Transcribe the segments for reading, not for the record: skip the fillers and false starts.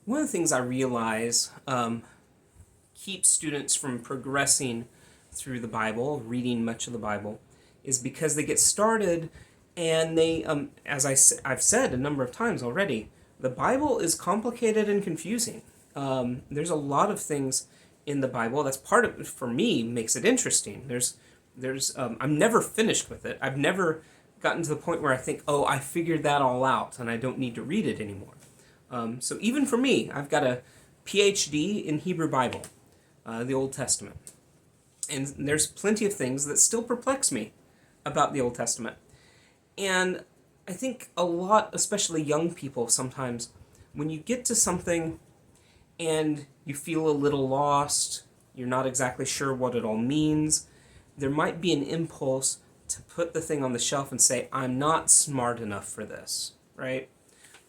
One of the things I realize keeps students from progressing through the Bible, reading much of the Bible, is because they get started and they, I've said a number of times already, the Bible is complicated and confusing. There's a lot of things in the Bible that's part of, for me, makes it interesting. I'm never finished with it. I've never gotten to the point where I think, oh, I figured that all out and I don't need to read it anymore. So even for me, I've got a PhD in Hebrew Bible, the Old Testament. And there's plenty of things that still perplex me about the Old Testament. And I think a lot, especially young people, sometimes, when you get to something and you feel a little lost, you're not exactly sure what it all means, there might be an impulse to put the thing on the shelf and say, I'm not smart enough for this, right?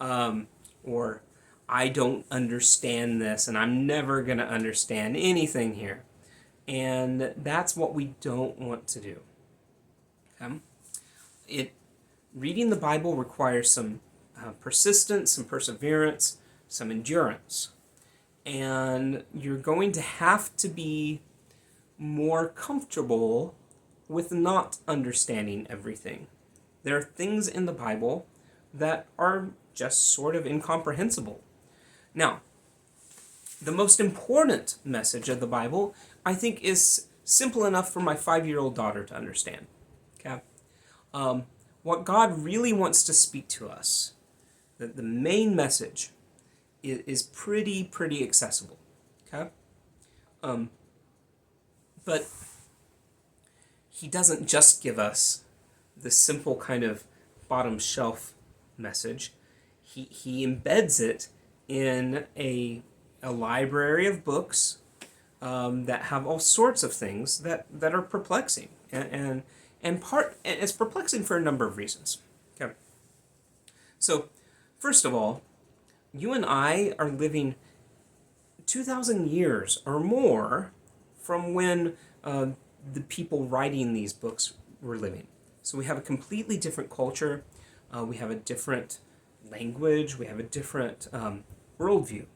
Or I don't understand this and I'm never going to understand anything here. And that's what we don't want to do. Okay? Reading the Bible requires some persistence, some perseverance, some endurance. And you're going to have to be more comfortable with not understanding everything. There are things in the Bible that are just sort of incomprehensible. Now, the most important message of the Bible, I think, is simple enough for my 5-year-old daughter to understand. Okay? What God really wants to speak to us, the main message, is pretty accessible. Okay? But he doesn't just give us the simple kind of bottom shelf message. He embeds it in a library of books that have all sorts of things that are perplexing, and it's perplexing for a number of reasons. Okay, so first of all, you and I are living 2,000 years or more from when the people writing these books were living. So we have a completely different culture. We have a different language. We have a different worldview.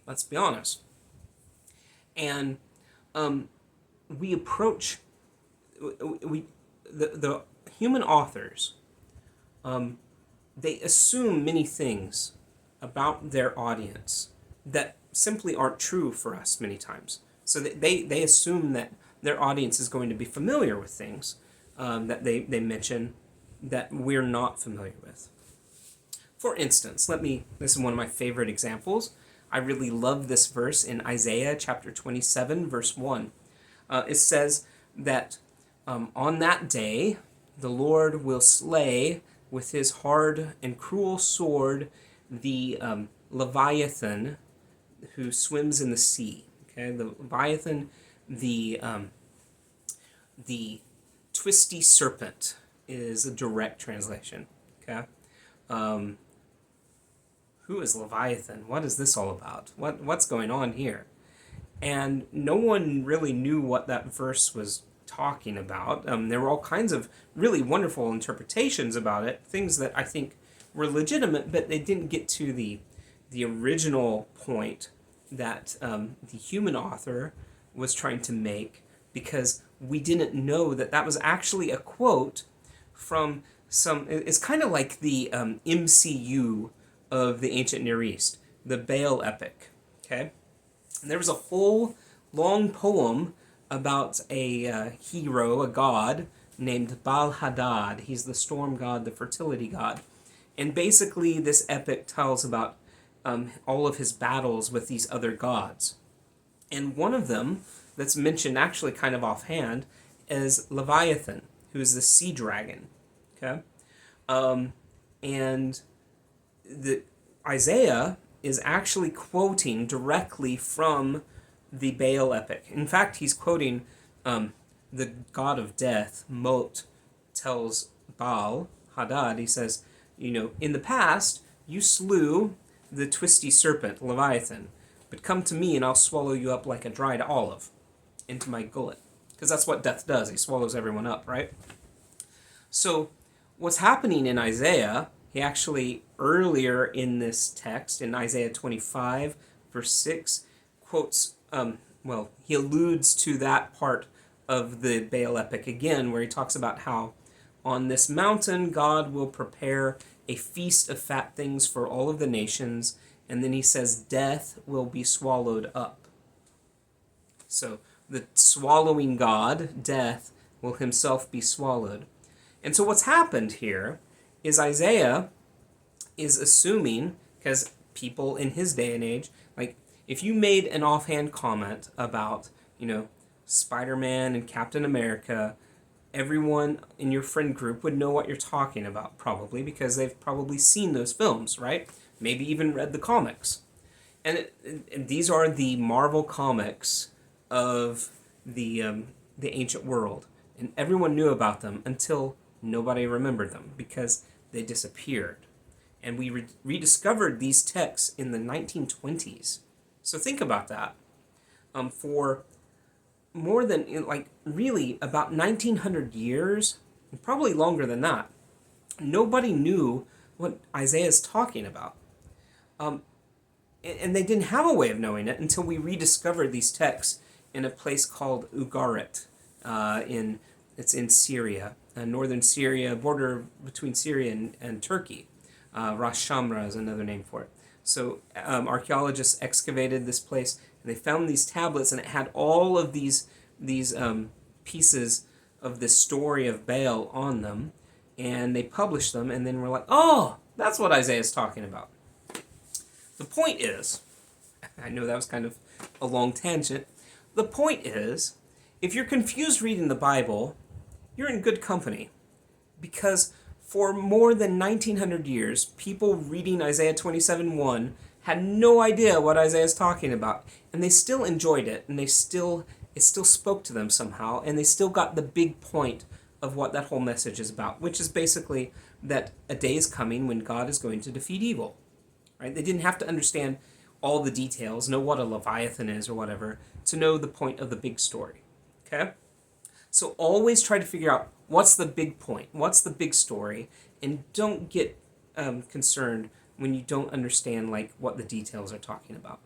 Let's be honest. And we approach the human authors. They assume many things about their audience that simply aren't true for us many times. So they assume that their audience is going to be familiar with things that they mention that we're not familiar with. For instance, this is one of my favorite examples. I really love this verse in Isaiah chapter 27, verse 1. It says that on that day, the Lord will slay with his hard and cruel sword the Leviathan who swims in the sea. Okay, the Leviathan, the twisty serpent is a direct translation. Okay, who is Leviathan? What is this all about? What's going on here? And no one really knew what that verse was talking about. There were all kinds of really wonderful interpretations about it, things that I think were legitimate, but they didn't get to the original point that the human author was trying to make, because we didn't know that that was actually a quote from some. It's kind of like the MCU of the ancient Near East, the Baal epic. Okay, and there was a whole long poem about a hero, a god named Baal Hadad. He's the storm god, the fertility god, and basically this epic tells about all of his battles with these other gods. And one of them that's mentioned actually kind of offhand is Leviathan, who is the sea dragon. Okay, and the Isaiah is actually quoting directly from the Baal epic. In fact, he's quoting the god of death. Mot tells Baal Hadad, he says, in the past you slew the twisty serpent Leviathan, but come to me and I'll swallow you up like a dried olive into my gullet. Because that's what death does. He swallows everyone up, right? So what's happening in Isaiah, he actually, earlier in this text, in Isaiah 25, verse 6, quotes, he alludes to that part of the Baal epic again, where he talks about how on this mountain God will prepare a feast of fat things for all of the nations, and then he says death will be swallowed up. So the swallowing God, death, will himself be swallowed. And so what's happened here is Isaiah is assuming, because people in his day and age, like if you made an offhand comment about, Spider-Man and Captain America, everyone in your friend group would know what you're talking about, probably, because they've probably seen those films, right? Maybe even read the comics. And these are the Marvel comics of the ancient world. And everyone knew about them until nobody remembered them because they disappeared. And we rediscovered these texts in the 1920s. So think about that. For more than, really about 1900 years, probably longer than that, nobody knew what Isaiah is talking about. And they didn't have a way of knowing it until we rediscovered these texts in a place called Ugarit. It's in Syria, northern Syria, border between Syria and Turkey. Ras Shamra is another name for it. So archaeologists excavated this place, and they found these tablets, and it had all of these pieces of the story of Baal on them, and they published them, and then we're like, oh, that's what Isaiah's talking about. The point is, I know that was kind of a long tangent. The point is, if you're confused reading the Bible, you're in good company. Because for more than 1900 years, people reading Isaiah 27:1 had no idea what Isaiah's talking about. And they still enjoyed it, and it still spoke to them somehow, and they still got the big point of what that whole message is about, which is basically that a day is coming when God is going to defeat evil. Right? They didn't have to understand all the details, know what a Leviathan is or whatever, to know the point of the big story. Okay? So always try to figure out what's the big point, what's the big story, and don't get concerned when you don't understand what the details are talking about.